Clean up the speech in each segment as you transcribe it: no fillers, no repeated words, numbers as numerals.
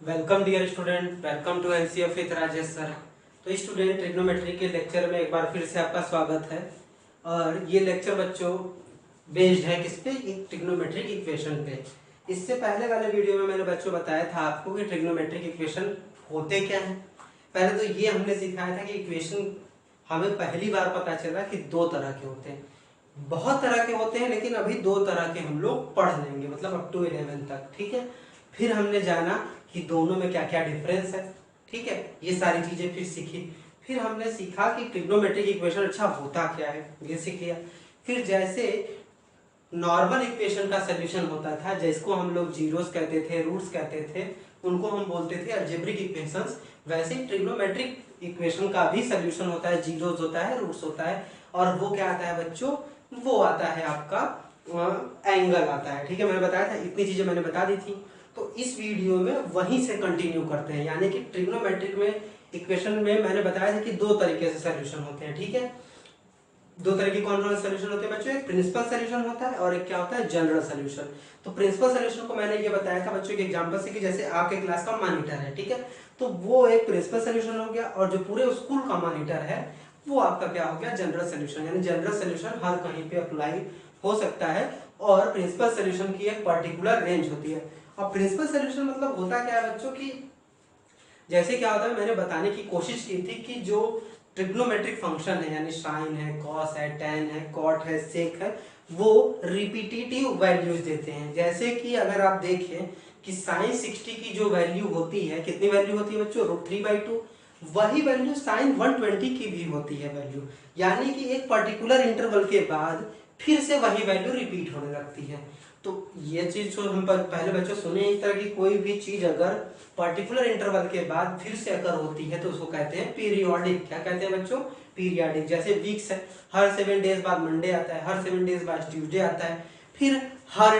Welcome dear student, welcome to NCF with Rajesh sir. तो student, trigonometry के lecture में एक बार फिर से आपका स्वागत है। और ये लेक्चर बच्चों बेस्ड है किस पे? ट्रिग्नोमेट्रिक इक्वेशन पे। इससे पहले वाले वीडियो में मैंने बच्चों बताया था आपको कि ट्रिग्नोमेट्रिक इक्वेशन होते क्या हैं। पहले तो ये हमने सिखाया था कि इक्वेशन हमें पहली बार पता चला कि दो तरह के होते हैं। बहुत तरह के होते हैं लेकिन अभी दो तरह के हम लोग पढ़ लेंगे, मतलब अप टू 11 तक, ठीक है। फिर हमने जाना कि दोनों में क्या क्या डिफरेंस है, ठीक है। ये सारी चीजें फिर सीखी। फिर हमने सीखा कि ट्रिग्नोमेट्रिक इक्वेशन अच्छा होता क्या है, ये सीख लिया। फिर जैसे नॉर्मल इक्वेशन का सोल्यूशन होता था, जिसको हम लोग जीरोस कहते थे, रूट्स कहते थे, उनको हम बोलते थे अलजेब्रिक इक्वेशंस। वैसे ही ट्रिग्नोमेट्रिक इक्वेशन का भी सोल्यूशन होता है, जीरोस होता है, रूट्स होता है। और वो क्या आता है बच्चों? वो आता है आपका एंगल आता है, ठीक है। मैंने बताया था, इतनी चीजें मैंने बता दी थी। तो इस वीडियो में वहीं से कंटिन्यू करते हैं, यानी कि ट्रिग्नोमेट्रिक में इक्वेशन में मैंने बताया था कि दो तरीके से सोल्यूशन होते हैं, ठीक है। दो तरह की कौन कौन सोल्यूशन होते हैं बच्चों? एक प्रिंसिपल सोल्यूशन होता है और एक क्या होता है? General solution. तो प्रिंसिपल सोल्यूशन को मैंने ये बताया था बच्चों के एग्जांपल से कि जैसे आपके क्लास का मॉनिटर है, ठीक है। तो वो एक प्रिंसिपल सोल्यूशन हो गया, और जो पूरे स्कूल का मॉनिटर है वो आपका क्या हो गया? General solution. यानी जनरल सोल्यूशन हर कहीं पे अप्लाई हो सकता है, और प्रिंसिपल सोल्यूशन की एक पर्टिकुलर रेंज होती है। अब प्रिंसिपल सोल्यूशन मतलब होता क्या है बच्चों की, जैसे क्या होता है, मैंने बताने की कोशिश की थी कि जो ट्रिग्नोमेट्रिक फंक्शन है, यानी साइन है, कॉस है, टेन है, कॉट है, सेक है, वो रिपीटेटिव वैल्यूज देते हैं। जैसे कि अगर आप देखें कि साइन 60 की जो वैल्यू होती है, कितनी वैल्यू होती है बच्चों? √3/2। वही वैल्यू साइन 120 की भी होती है वैल्यू, यानी कि एक पर्टिकुलर इंटरवल के बाद फिर से वही वैल्यू रिपीट होने लगती है। तो ये चीज जो हम पहले बच्चों सुने, इस तरह की कोई भी चीज अगर पर्टिकुलर इंटरवल के बाद फिर से अगर होती है तो उसको कहते हैं पीरियोडिक। क्या कहते हैं बच्चों? पीरियोडिक। जैसे वीक्स है, हर 7 डेज बाद मंडे आता है, हर 7 डेज बाद ट्यूसडे आता है, फिर हर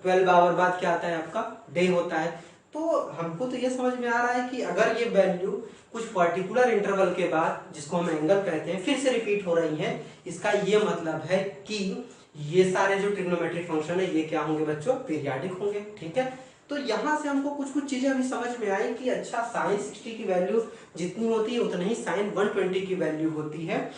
12 आवर बाद क्या आता है? आपका डे होता है। तो हमको तो ये समझ में आ रहा है कि अगर ये वैल्यू कुछ पर्टिकुलर इंटरवल के बाद, जिसको हम एंगल कहते हैं, फिर से रिपीट हो रही है, इसका ये मतलब है कि ये सारे जो ट्रिग्नोमेट्रिक फंक्शन है ये क्या होंगे बच्चों? पीरियोडिक होंगे, ठीक है। तो यहाँ से हमको कुछ कुछ चीजें अभी समझ में आई कि अच्छा, साइन 60 की वैल्यू जितनी होती है उतनी ही साइन 120 की वैल्यू होती है।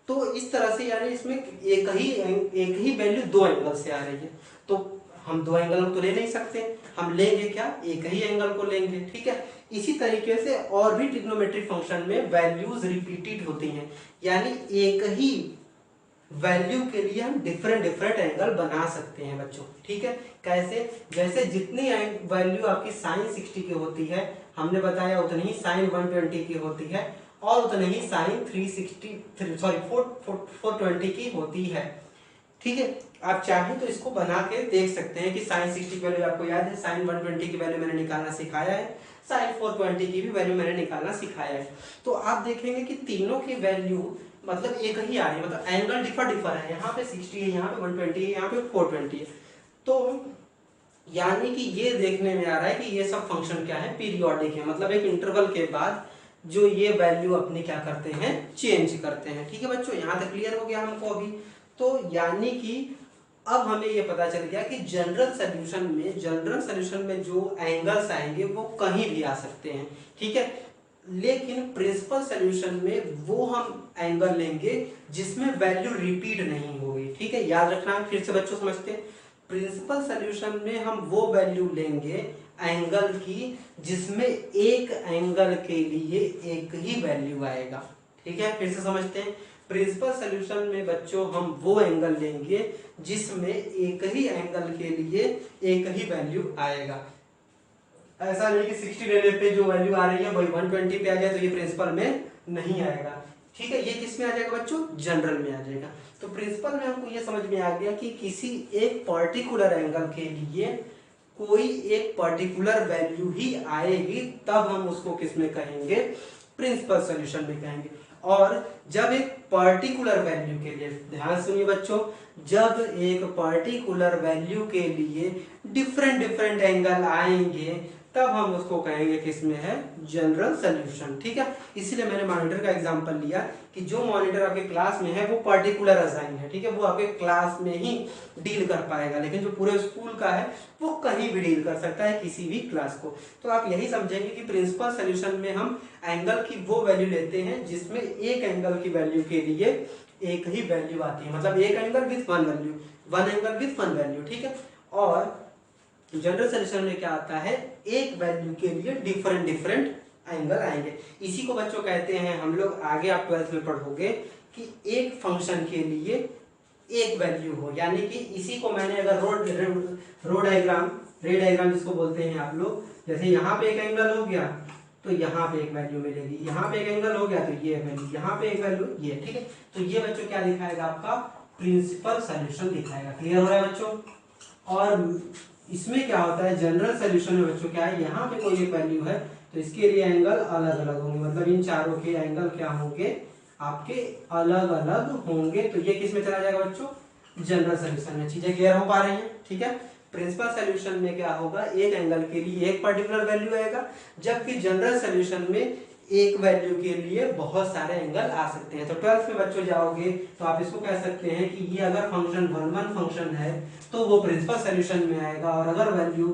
तो इस तरह से, यानी इसमें एक ही वैल्यू दो एंगल से आ रही है। तो हम दो एंगल तो ले नहीं सकते, हम लेंगे क्या? एक ही एंगल को लेंगे, ठीक है। इसी तरीके से और भी ट्रिग्नोमेट्रिक फंक्शन में वैल्यूज रिपीटेड होती हैं, यानी एक ही वैल्यू के लिए हम डिफरेंट डिफरेंट एंगल बना सकते हैं बच्चों, ठीक है। कैसे? जैसे जितनी वैल्यू आपकी साइन 60 की होती है, हमने बताया उतनी ही साइन 120 की होती है, और उतनी ही साइन 420 की होती है, ठीक है। आप चाहें तो इसको बना के देख सकते हैं कि साइन 60 की वैल्यू आपको याद है, साइन 120 की वैल्यू मैंने निकालना सिखाया है, साइन 420 की भी वैल्यू मैंने निकालना सिखाया है। तो आप देखेंगे कि तीनों की वैल्यू मतलब एक ही आ रही है, मतलब एंगल डिफर है। यहाँ पे 60 है, यहाँ पे 120 है, यहाँ पे 420 है। तो यानी कि ये देखने में आ रहा है कि ये सब फंक्शन क्या है? पीरियोडिक है, मतलब एक इंटरवल के बाद जो ये वैल्यू अपने क्या करते हैं? चेंज करते हैं, ठीक है बच्चों। यहाँ तक क्लियर हो गया हमको अभी? तो यानी कि अब हमें ये पता चल गया कि जनरल सोल्यूशन में जो एंगल्स आएंगे वो कहीं भी आ सकते हैं, ठीक है। लेकिन प्रिंसिपल सोल्यूशन में वो हम एंगल लेंगे जिसमें वैल्यू रिपीट नहीं होगी, ठीक है। याद रखना है, फिर से बच्चों समझते हैं। प्रिंसिपल सोल्यूशन में हम वो वैल्यू लेंगे एंगल की जिसमें एक एंगल के लिए एक ही वैल्यू आएगा, ठीक है। फिर से समझते हैं। प्रिंसिपल सोल्यूशन में बच्चों हम वो एंगल लेंगे जिसमें एक ही एंगल के लिए एक ही वैल्यू आएगा। ऐसा नहीं कि 60 लेने पे जो वैल्यू आ रही है वही 120 पे आ जाए, तो ये प्रिंसिपल में नहीं आएगा, ठीक है। ये किस में आ जाएगा बच्चों? जनरल में आ जाएगा। तो प्रिंसिपल में हमको ये समझ में आ गया कि किसी एक पर्टिकुलर एंगल के लिए कोई एक पर्टिकुलर वैल्यू ही आएगी, तब हम उसको किस में कहेंगे? प्रिंसिपल सॉल्यूशन में कहेंगे। और जब एक पर्टिकुलर वैल्यू के लिए, ध्यान सुनिए बच्चों, जब एक पर्टिकुलर वैल्यू के लिए डिफरेंट डिफरेंट एंगल आएंगे तब हम उसको कहेंगे किसमें है, जनरल सोल्यूशन। ठीक है, इसीलिए मैंने मॉनिटर का एग्जांपल लिया कि जो मॉनिटर आपके क्लास में है वो पर्टिकुलर असाइन है। ठीक है, वो आपके क्लास में ही डील कर पाएगा, लेकिन जो पूरे स्कूल का है वो कहीं भी डील कर सकता है, किसी भी क्लास को। तो आप यही समझेंगे कि प्रिंसिपल सोल्यूशन में हम एंगल की वो वैल्यू लेते हैं जिसमें एक एंगल की वैल्यू के लिए एक ही वैल्यू आती है, मतलब एक angle with one value, one angle with one value. ठीक है, और जनरल सोल्यूशन में क्या आता है, एक वैल्यू के लिए डिफरेंट डिफरेंट एंगल आएंगे। इसी को बच्चों कहते हैं हम लोग, आगे आप 12th में पढ़ोगे कि एक फंक्शन के लिए एक वैल्यू हो, यानी कि इसी को मैंने अगर रो डायग्राम, रे डायग्राम जिसको बोलते हैं आप लोग, जैसे यहाँ पे एक एंगल हो गया तो यहाँ पे एक वैल्यू मिलेगी, यहाँ पे एक एंगल हो गया तो ये वैल्यू, यहाँ पे एक वैल्यू ये। ठीक है, तो ये बच्चों क्या दिखाएगा, आपका प्रिंसिपल सोल्यूशन दिखाएगा। क्लियर हो रहा है बच्चों? और इसमें क्या होता है, जनरल सोल्यूशन में बच्चों क्या है, यहाँ पे कोई एक वैल्यू है तो इसके लिए एंगल अलग अलग होंगे, मतलब इन चारों के एंगल क्या होंगे, आपके अलग अलग होंगे। तो ये किस में चला जाएगा बच्चों, जनरल सोल्यूशन में। चीजें क्लियर हो पा रही हैं? ठीक है, प्रिंसिपल सोल्यूशन में क्या होगा, एक एंगल के लिए एक पर्टिकुलर वैल्यू आएगा, जबकि जनरल सोल्यूशन में एक वैल्यू के लिए बहुत सारे एंगल आ सकते हैं। तो 12th में बच्चों जाओगे तो आप इसको कह सकते हैं कि ये अगर फंक्शन वन वन फंक्शन है तो वो प्रिंसिपल सोल्यूशन में आएगा, और अगर वैल्यू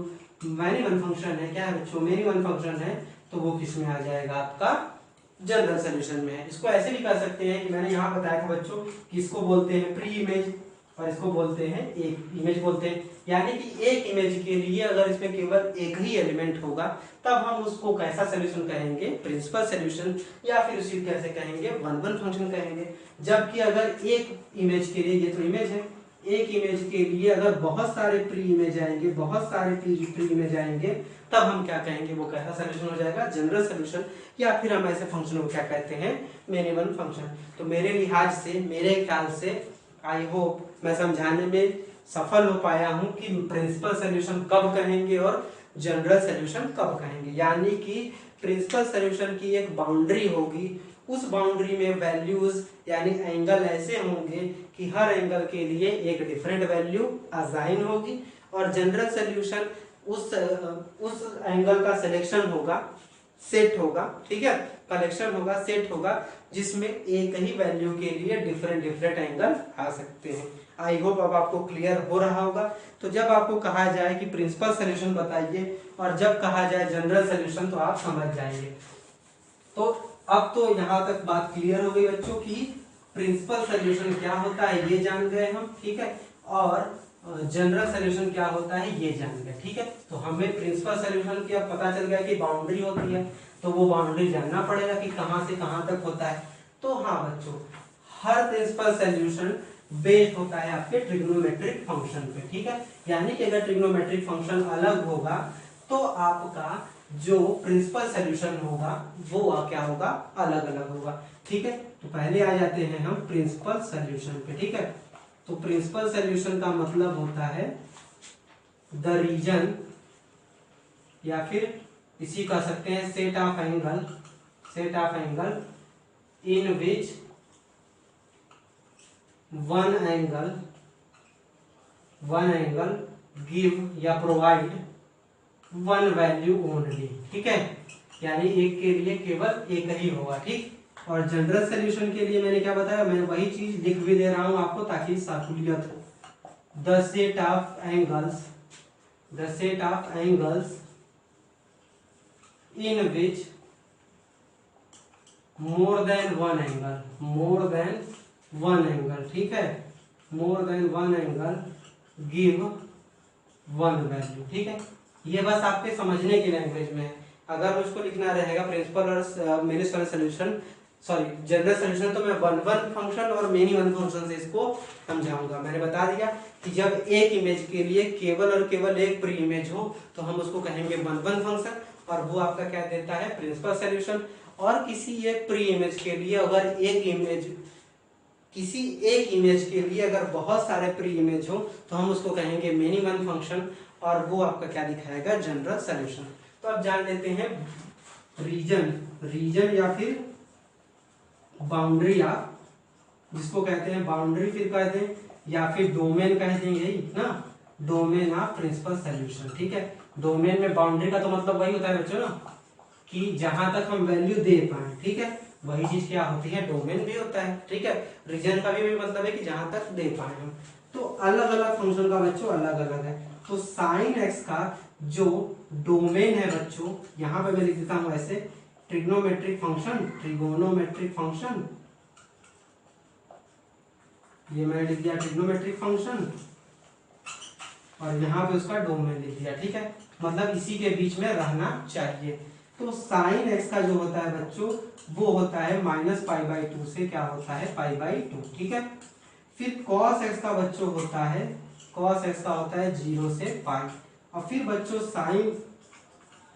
मैनी वन फंक्शन है, क्या है बच्चों, मेनी वन फंक्शन है, तो वो किस में आ जाएगा, आपका जनरल सोल्यूशन में है। इसको ऐसे भी कर सकते हैं कि मैंने यहाँ बताया था बच्चों कि इसको बोलते हैं प्री इमेज और इसको बोलते हैं एक इमेज बोलते हैं, यानी कि एक इमेज के लिए अगर इसमें केवल एक ही एलिमेंट होगा तब हम उसको कैसा सोल्यूशन कहेंगे, प्रिंसिपल सोल्यूशन, या फिर उसी कैसे कहेंगे, वन वन फंक्शन कहेंगे। जबकि अगर एक इमेज के लिए, ये तो इमेज है, एक इमेज के लिए अगर बहुत सारे प्री इमेज आएंगे, बहुत सारे प्री इमेज आएंगे, तब हम क्या कहेंगे, वो कैसा सोल्यूशन हो जाएगा, जनरल सोल्यूशन। या फिर हम ऐसे फंक्शन को क्या कहते हैं, मेनी वन फंक्शन। तो मेरे लिहाज से, मेरे ख्याल से, आई होप मैं समझाने में सफल हो पाया हूं कि प्रिंसिपल सोल्यूशन कब कहेंगे और जनरल सोल्यूशन कब कहेंगे। यानी कि प्रिंसिपल सोल्यूशन की एक बाउंड्री होगी, उस बाउंड्री में वैल्यूज यानी एंगल ऐसे होंगे कि हर एंगल के लिए एक डिफरेंट वैल्यू असाइन होगी, और जनरल सोल्यूशन उस एंगल का सिलेक्शन होगा, सेट होगा। ठीक है, कलेक्शन होगा, सेट होगा, जिसमें एक ही वैल्यू के लिए डिफरेंट डिफरेंट एंगल आ सकते हैं। आई होप अब आपको क्लियर हो रहा होगा। तो जब आपको कहा जाए कि प्रिंसिपल सोल्यूशन बताइए और जब कहा जाए जनरल सोल्यूशन, तो आप समझ जाएंगे। तो अब तो यहाँ तक बात क्लियर हो गई बच्चों की प्रिंसिपल सोल्यूशन क्या होता है ये जान गए हम। ठीक है, और जनरल सोल्यूशन क्या होता है ये जान गए। ठीक है, तो हमें प्रिंसिपल सोल्यूशन की अब पता चल गया कि बाउंड्री होती है, तो वो बाउंड्री जानना पड़ेगा कि कहाँ से कहाँ तक होता है। तो हाँ बच्चों, हर प्रिंसिपल सोल्यूशन बेस्ड होता है आपके ट्रिग्नोमेट्रिक फंक्शन पे। ठीक है, यानी कि अगर ट्रिग्नोमेट्रिक फंक्शन अलग होगा तो आपका जो प्रिंसिपल सोल्यूशन होगा वो क्या होगा, अलग अलग होगा। ठीक है, तो पहले आ जाते हैं हम प्रिंसिपल सोल्यूशन पे। ठीक है, तो प्रिंसिपल सोल्यूशन का मतलब होता है द रीजन, या फिर इसी कह सकते हैं set of angle in which one angle give या प्रोवाइड वन वैल्यू ओनली। ठीक है, यानी एक के लिए केवल एक ही होगा। ठीक, और जनरल सोल्यूशन के लिए मैंने क्या बताया, मैं वही चीज लिख भी दे रहा हूं आपको ताकि सहूलियत हो। The set of angles in which more than one angle, ठीक है, more than one angle give one value. ठीक है, ये बस आपके समझने की लैंग्वेज में है। अगर मुझको लिखना रहेगा प्रिंसिपल और many solution, sorry general solution, तो मैं वन वन फंक्शन और मेनी वन फंक्शन से इसको समझाऊंगा। मैंने बता दिया कि जब एक इमेज के लिए केवल और केवल एक प्री इमेज हो तो हम उसको कहेंगे वन वन फंक्शन, और वो आपका क्या देता है, प्रिंसिपल सोल्यूशन। और किसी एक प्री इमेज के लिए अगर किसी एक इमेज के लिए अगर बहुत सारे प्री इमेज हो तो हम उसको कहेंगे मेनी वन फंक्शन, और वो आपका क्या दिखाएगा, जनरल सोल्यूशन। तो अब जान लेते हैं रीजन या फिर बाउंड्री, आप जिसको कहते हैं बाउंड्री फिर कहते हैं, या फिर डोमेन कहते हैं, यही ना, डोमेन ऑफ प्रिंसिपल सोल्यूशन। ठीक है, डोमेन में बाउंड्री का तो मतलब वही होता है बच्चों ना कि जहां तक हम वैल्यू दे पाए, ठीक है, वही चीज क्या होती है, डोमेन भी होता है, ठीक है। रीजन का भी वही मतलब है कि जहां तक दे पाए हम। तो अलग अलग फंक्शन का बच्चों अलग अलग है। तो साइन एक्स का जो डोमेन है बच्चों, यहाँ पे मैं लिख देता हूं ऐसे, ट्रिग्नोमेट्रिक फंक्शन, ट्रिगोनोमेट्रिक फंक्शन, ये मैंने लिख दिया ट्रिग्नोमेट्रिक फंक्शन, और यहाँ पे उसका डोमेन लिख दिया, ठीक है, मतलब इसी के बीच में रहना चाहिए। तो साइन एक्स का जो होता है बच्चों वो होता है -π/2 से क्या होता है, π/2, ठीक है। फिर cos x का बच्चों होता है, cos x का होता है 0 से π, और फिर बच्चों साइन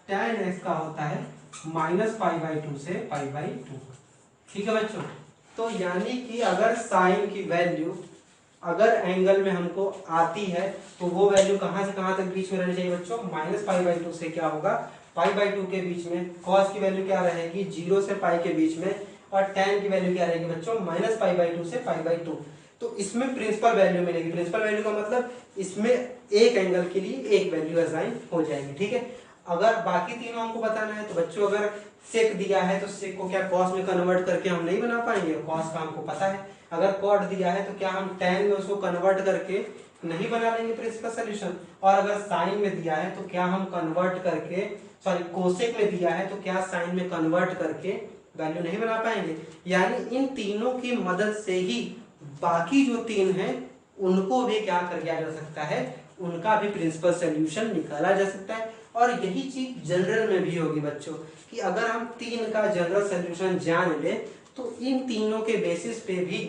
tan x का होता है -π/2 से π/2, ठीक है बच्चों। तो यानी कि अगर साइन की वैल्यू अगर एंगल में हमको आती है तो वो वैल्यू कहां से कहां तक बीच में रहनी चाहिए बच्चों, -π/2 से क्या होगा, π/2 के बीच में। cos की वैल्यू क्या रहेगी, 0 से π के बीच में, और tan की वैल्यू क्या रहेगी बच्चों, -π/2 से π/2। तो इसमें प्रिंसिपल वैल्यू मिलेगी। प्रिंसिपल वैल्यू का मतलब इसमें एक एंगल के लिए एक वैल्यू असाइन हो जाएगी, ठीक है। अगर बाकी तीनों हमको बताना है तो बच्चों अगर सेक दिया है तो सेक को क्या कॉस में कन्वर्ट करके हम नहीं बना पाएंगे, कॉस का हमको पता है। अगर कॉट दिया है तो क्या हम tan में उसको कन्वर्ट करके नहीं बना लेंगे प्रिंसिपल सोल्यूशन। और अगर साइन में दिया है तो क्या हम कन्वर्ट करके, सॉरी कोसेक में दिया है तो क्या साइन में कन्वर्ट करके वैल्यू नहीं बना पाएंगे। यानी इन तीनों की मदद से ही बाकी जो तीन हैं उनको भी क्या कर दिया जा सकता है, उनका भी प्रिंसिपल सोल्यूशन निकाला जा सकता है। और यही चीज जनरल में भी होगी बच्चों कि अगर हम तीन का जनरल सोल्यूशन जान ले तो इन तीनों के बेसिस पे भी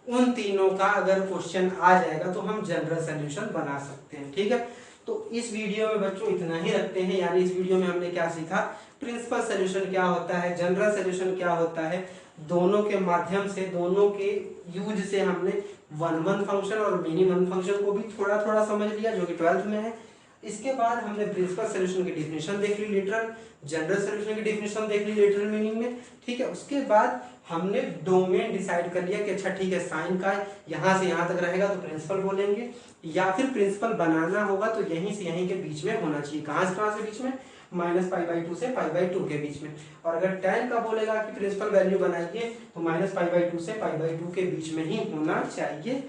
उन तीनों का अगर क्वेश्चन आ जाएगा तो हम जनरल सोल्यूशन बना सकते हैं, ठीक है। तो इस वीडियो में बच्चों इतना ही रखते हैं। यानी इस वीडियो में हमने क्या सीखा, प्रिंसिपल सोल्यूशन क्या होता है, जनरल सोल्यूशन क्या होता है, दोनों के माध्यम से, दोनों के यूज से हमने वन फंक्शन और मिनी वन फंक्शन को भी थोड़ा थोड़ा समझ लिया जो कि 12th में है। इसके बाद हमने प्रिंसिपल सोल्यूशन की डेफिनेशन देख ली लिटरल, जनरल सोल्यूशन की डेफिनेशन देख ली लिटरल मीनिंग में, ठीक है। उसके बाद हमने डोमेन डिसाइड कर लिया कि अच्छा ठीक है साइन का यहाँ से यहाँ तक रहेगा तो प्रिंसिपल बोलेंगे, या फिर प्रिंसिपल बनाना होगा तो यहीं से यहीं के बीच में होना चाहिए। कहाँ से कहाँ से बीच में, -π/2 से π/2 के बीच में। और अगर tan का बोलेगा कि प्रिंसिपल वैल्यू बनाइए तो -π/2 से π/2 के बीच में ही होना चाहिए।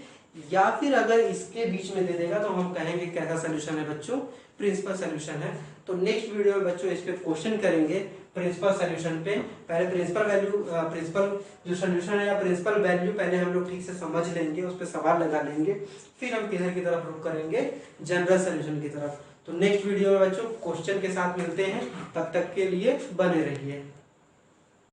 या फिर अगर इसके बीच में दे देगा तो हम कहेंगे कैसा सोल्यूशन है बच्चों, प्रिंसिपल सोल्यूशन है। तो नेक्स्ट वीडियो में बच्चों इस पे क्वेश्चन करेंगे प्रिंसिपल सोल्यूशन पे। पहले प्रिंसिपल वैल्यू, प्रिंसिपल जो सोल्यूशन है या प्रिंसिपल वैल्यू पहले हम लोग ठीक से समझ लेंगे, उस पर सवाल लगा लेंगे, फिर हम किधर की तरफ रुख करेंगे, जनरल सोल्यूशन की तरफ। तो नेक्स्ट वीडियो में बच्चों क्वेश्चन के साथ मिलते हैं, तब तक के लिए बने रहिए।